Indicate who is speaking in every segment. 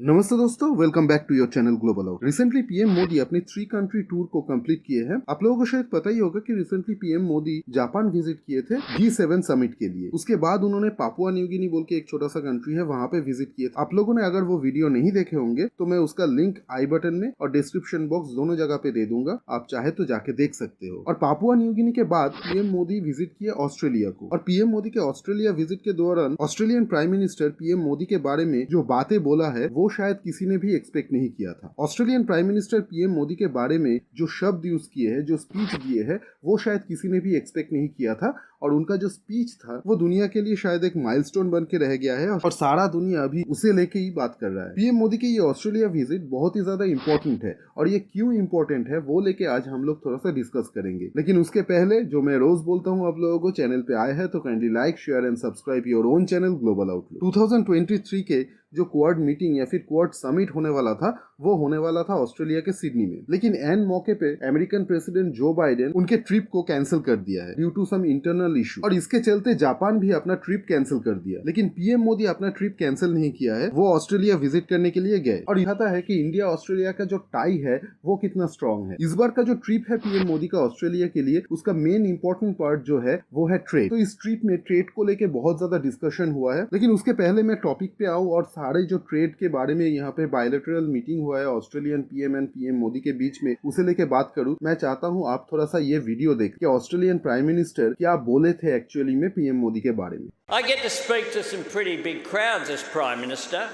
Speaker 1: नमस्ते दोस्तों, welcome back to your channel global out. Recently PM Modi अपनी 3 कंट्री टूर को कंप्लीट किए हैं। आप लोगों को शायद पता ही होगा कि recently PM Modi Japan visit किए थे G7 समिट के लिए। उसके बाद उन्होंने पापुआ न्यू गिनी बोल के एक छोटा सा कंट्री है, वहां पे विजिट किए। आप लोगों ने अगर वो वीडियो नहीं देखे होंगे तो मैं उसका लिंक आई बटन में और डिस्क्रिप्शन बॉक्स दोनों जगह पे दे दूंगा, आप चाहे तो जाके देख सकते हो। और पापुआ न्यू गिनी के बाद पीएम मोदी विजिट किए ऑस्ट्रेलिया को, और पीएम मोदी के ऑस्ट्रेलिया विजिट के दौरान Australian prime minister PM Modi के बारे में जो बातें बोला है वो शायद किसी ने भी एक्सपेक्ट नहीं किया था। Australian prime minister PM Modi के बारे में जो शब्द यूज किए हैं, जो स्पीच दिए हैं, वो शायद किसी ने भी एक्सपेक्ट नहीं किया था। और उनका जो स्पीच था वो दुनिया के लिए शायद एक माइलस्टोन बन के रह गया है, और सारा दुनिया अभी उसे लेके ही बात कर रहा है। पीएम मोदी की ये ऑस्ट्रेलिया विजिट बहुत ही ज्यादा इंपॉर्टेंट है, और ये क्यों इंपॉर्टेंट है वो लेके आज हम लोग थोड़ा सा डिस्कस करेंगे। लेकिन उसके पहले जो मैं रोज बोलता हूँ, आप लोगों को चैनल पे आए हैं तो kindly like, share and subscribe your own channel global outlook. 2023 के जो क्वाड मीटिंग या फिर क्वाड समिट होने वाला था वो होने वाला था ऑस्ट्रेलिया के सिडनी में, लेकिन एन मौके पे अमेरिकन प्रेसिडेंट जो बाइडेन उनके ट्रिप को कैंसिल कर दिया है due to some internal issue, और इसके चलते जापान भी अपना ट्रिप कैंसिल कर दिया। लेकिन पीएम मोदी अपना ट्रिप कैंसिल नहीं किया है, वो ऑस्ट्रेलिया विजिट करने के लिए गए। और दिखाता है कि इंडिया ऑस्ट्रेलिया का जो टाई है वो कितना स्ट्रॉन्ग है। इस बार का जो ट्रिप है पीएम मोदी का ऑस्ट्रेलिया के लिए, उसका मेन इंपॉर्टेंट पार्ट जो है वो है ट्रेड। तो इस ट्रिप में ट्रेड को लेके बहुत ज्यादा डिस्कशन हुआ है। लेकिन उसके पहले मैं टॉपिक पे आऊं और सारे जो ट्रेड के बारे में यहाँ पे बायलैटरल मीटिंग हुआ है Australian PM and PM Modi के बीच में, उसे लेके बात करूं। मैं चाहता हूं आप थोड़ा सा ये वीडियो देख कि ऑस्ट्रेलियन प्राइम मिनिस्टर क्या बोले थे एक्चुअली में पीएम मोदी के बारे में।
Speaker 2: I get to speak to some pretty big crowds as Prime Minister,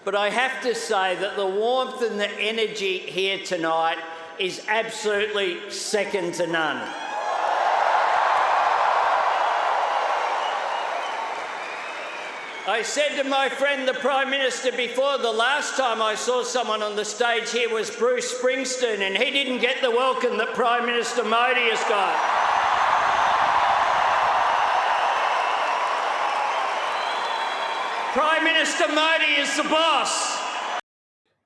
Speaker 2: but I have to say that the warmth and the energy here tonight is absolutely second to none. I said to my friend the Prime Minister before, the last time I saw someone on the stage here was Bruce Springsteen, and he didn't get the welcome that Prime Minister Modi has got. Prime Minister Modi is the boss.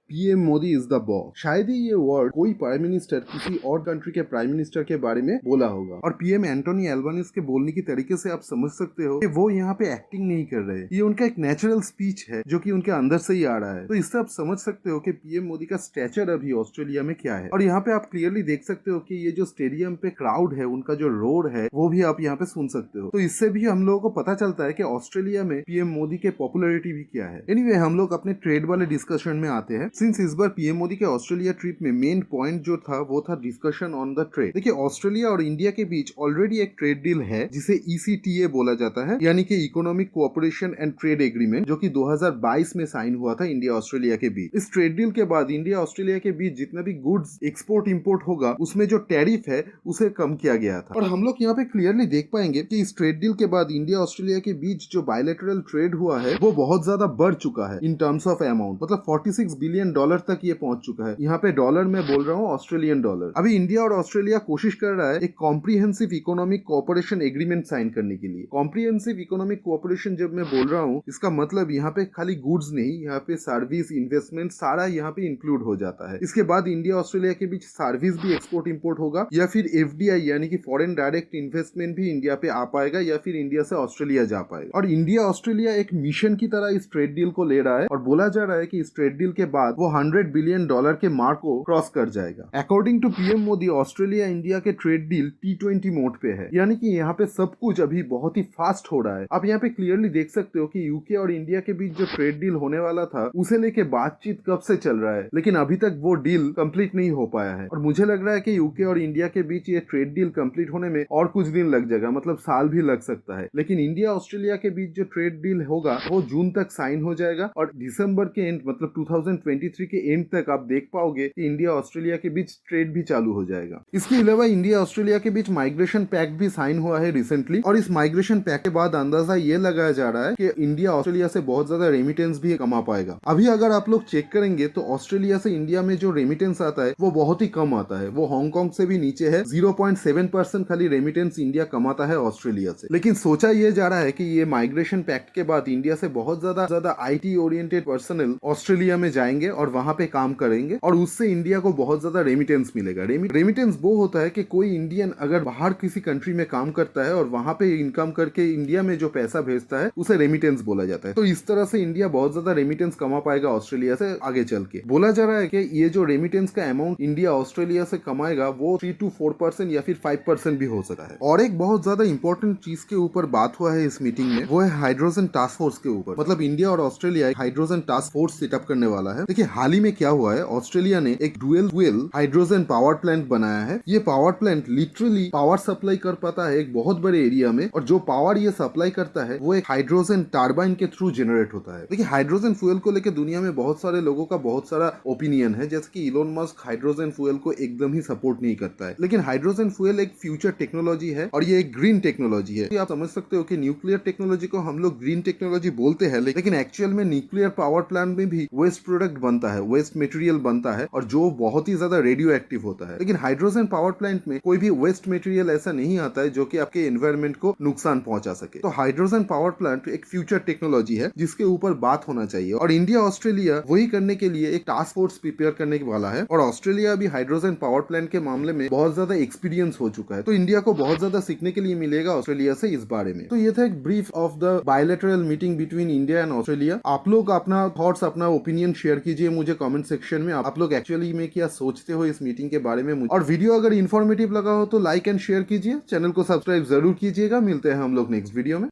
Speaker 1: PM Modi is the boss. शायद ही ये word कोई prime minister किसी और country के prime minister के बारे में बोला होगा। और पीएम एंटोनी एल्बानीज के बोलने की तरीके से आप समझ सकते हो कि वो यहाँ पे एक्टिंग नहीं कर रहे, ये उनका एक नेचुरल स्पीच है जो कि उनके अंदर से ही आ रहा है। तो इससे आप समझ सकते हो कि पीएम मोदी का स्टेचर अभी ऑस्ट्रेलिया में क्या है। और यहाँ पे आप क्लियरली देख सकते हो कि ये जो स्टेडियम पे क्राउड है, उनका जो रोर है वो भी आप यहाँ पे सुन सकते हो। तो इससे भी हम लोगों को पता चलता है कि ऑस्ट्रेलिया में पीएम मोदी के पॉपुलैरिटी भी क्या है। एनीवे, हम लोग अपने ट्रेड वाले डिस्कशन में आते हैं। सिंस इस बार पीएम मोदी के ऑस्ट्रेलिया ट्रिप में मेन पॉइंट जो था वो था डिस्कशन ऑन द ट्रेड। देखिए, ऑस्ट्रेलिया और इंडिया के बीच ऑलरेडी एक ट्रेड डील है जिसे ECTA बोला जाता है, यानी कि economic cooperation and trade agreement, जो कि 2022 में साइन हुआ था इंडिया ऑस्ट्रेलिया के बीच। इस ट्रेड डील के बाद इंडिया ऑस्ट्रेलिया के बीच जितना भी गुड्स एक्सपोर्ट इंपोर्ट होगा उसमें जो टैरिफ है उसे कम किया गया था। और हम लोग यहाँ पे क्लियरली देख पाएंगे कि इस ट्रेड डील के बाद इंडिया ऑस्ट्रेलिया के बीच जो बायलैटरल ट्रेड हुआ है वो बहुत ज्यादा बढ़ चुका है इन टर्म्स ऑफ अमाउंट, मतलब $46 बिलियन तक ये पहुंच चुका है। यहाँ पे डॉलर में बोल रहा हूँ, ऑस्ट्रेलियन डॉलर। अभी इंडिया और ऑस्ट्रेलिया कोशिश कर रहा है एक comprehensive economic cooperation agreement sign करने के लिए। कॉम्प्रिहेंसिव इकोनॉमिक कोऑपरेशन जब मैं बोल रहा हूँ, इसका मतलब यहाँ पे खाली गुड्स नहीं, यहाँ पे सर्विस, इन्वेस्टमेंट सारा यहाँ पे इंक्लूड हो जाता है। इसके बाद इंडिया ऑस्ट्रेलिया के बीच सर्विस भी एक्सपोर्ट इंपोर्ट होगा, या फिर FDI यानी कि फॉरेन डायरेक्ट इन्वेस्टमेंट भी इंडिया पे आ पाएगा, या फिर इंडिया से ऑस्ट्रेलिया जा पाएगा। और इंडिया ऑस्ट्रेलिया एक मिशन की तरह इस ट्रेड डील को ले रहा है, और बोला जा रहा है कि इस ट्रेड डील के बाद वो $100 बिलियन के मार्क को क्रॉस कर जाएगा। According to PM Modi, Australia India के ट्रेड डील T20 मोड पे है, यानी कि यहाँ पे सब कुछ अभी बहुत ही फास्ट हो रहा है। आप यहाँ पे क्लियरली देख सकते हो कि यूके और इंडिया के बीच जो ट्रेड डील होने वाला था उसे लेके बातचीत कब से चल रहा है, लेकिन अभी तक वो डील कंप्लीट नहीं हो पाया है। और मुझे लग रहा है कि यूके और इंडिया के बीच ये ट्रेड डील कंप्लीट होने में और कुछ दिन लग जाएगा, मतलब साल भी लग सकता है। लेकिन इंडिया ऑस्ट्रेलिया के बीच जो ट्रेड डील होगा वो जून तक साइन हो जाएगा, और दिसंबर के एंड मतलब 2023 के एंड तक आप देख पाओगे कि इंडिया ऑस्ट्रेलिया के बीच ट्रेड भी चालू हो जाएगा। इसके अलावा इंडिया ऑस्ट्रेलिया के बीच माइग्रेशन पैक्ट भी साइन हुआ है रिसेंटली, और इस माइग्रेशन पैक्ट के बाद अंदाजा ये लगाया जा रहा है कि इंडिया ऑस्ट्रेलिया से बहुत ज्यादा रेमिटेंस भी कमा पाएगा। अभी अगर आप लोग चेक करेंगे तो ऑस्ट्रेलिया से इंडिया में जो रेमिटेंस आता है वो बहुत ही कम आता है, वो हांगकांग से भी नीचे है। 0.7% खाली रेमिटेंस इंडिया कमाता है ऑस्ट्रेलिया से। लेकिन सोचा ये जा रहा है कि ये माइग्रेशन पैक्ट के बाद इंडिया से बहुत ज्यादा IT ओरिएंटेड पर्सनल ऑस्ट्रेलिया में जाएंगे और वहां पे काम करेंगे और उससे इंडिया को बहुत ज्यादा रेमिटेंस मिलेगा। रेमिटेंस वो होता है कि कोई इंडियन अगर बाहर किसी कंट्री में काम करता है और वहां पे इनकम करके इंडिया में जो पैसा भेजता है उसे रेमिटेंस बोला जाता है। तो इस तरह से इंडिया बहुत ज्यादा रेमिटेंस कमा पाएगा ऑस्ट्रेलिया से आगे चल के। बोला जा रहा है कि ये जो रेमिटेंस का अमाउंट इंडिया ऑस्ट्रेलिया से कमाएगा वो 3 to 4% या फिर 5% भी हो सकता है। और एक बहुत ज्यादा इंपॉर्टेंट चीज के ऊपर बात हुआ है इस मीटिंग में, वो है हाइड्रोजन टास्क फोर्स के ऊपर। मतलब इंडिया और Australia hydrogen task force setup करने वाला है। देखिए हाल ही में क्या हुआ है, ऑस्ट्रेलिया ने एक dual fuel hydrogen power plant बनाया है। ये power plant literally power supply कर पाता है एक बहुत बड़े एरिया में, और जो पावर ये सप्लाई करता है वो एक हाइड्रोजन टर्बाइन के थ्रू जनरेट होता है। देखिए हाइड्रोजन फ्यूल को लेकर दुनिया में बहुत सारे लोगों का बहुत सारा ओपिनियन है, जैसे कि इलोन मस्क हाइड्रोजन फ्यूल को एकदम ही सपोर्ट नहीं करता है। लेकिन हाइड्रोजन फ्यूल एक फ्यूचर टेक्नोलॉजी है और ये एक ग्रीन टेक्नोलॉजी है। आप समझ सकते हो कि न्यूक्लियर टेक्नोलॉजी को हम लोग ग्रीन टेक्नोलॉजी बोलते हैं, लेकिन एक्चुअल में न्यूक्लियर पावर प्लांट में भी वेस्ट प्रोडक्ट बनता है, वेस्ट मटेरियल बनता है, और जो बहुत ही ज्यादा रेडियो एक्टिव होता है। लेकिन हाइड्रोजन पावर प्लांट में कोई भी वेस्ट मटेरियल ऐसा नहीं आता है जो कि आपके एनवायरमेंट को नुकसान पहुंचा सके। तो हाइड्रोजन पावर प्लांट एक फ्यूचर टेक्नोलॉजी है जिसके ऊपर बात होना चाहिए, और इंडिया ऑस्ट्रेलिया वही करने के लिए एक टास्क फोर्स प्रिपेयर करने वाला है। और ऑस्ट्रेलिया भी हाइड्रोजन पावर प्लांट के मामले में बहुत ज्यादा एक्सपीरियंस हो चुका है, तो इंडिया को बहुत ज्यादा सीखने के लिए मिलेगा ऑस्ट्रेलिया से इस बारे में। तो ये था एक brief of the bilateral meeting between India and Australia. आप लोग अपना थॉट्स, अपना ओपिनियन शेयर कीजिए मुझे कमेंट सेक्शन में। आप लोग एक्चुअली में क्या सोचते हो इस मीटिंग के बारे में। और वीडियो अगर इन्फॉर्मेटिव लगा हो तो लाइक एंड शेयर कीजिए, चैनल को सब्सक्राइब जरूर कीजिएगा। मिलते हैं हम लोग नेक्स्ट वीडियो में।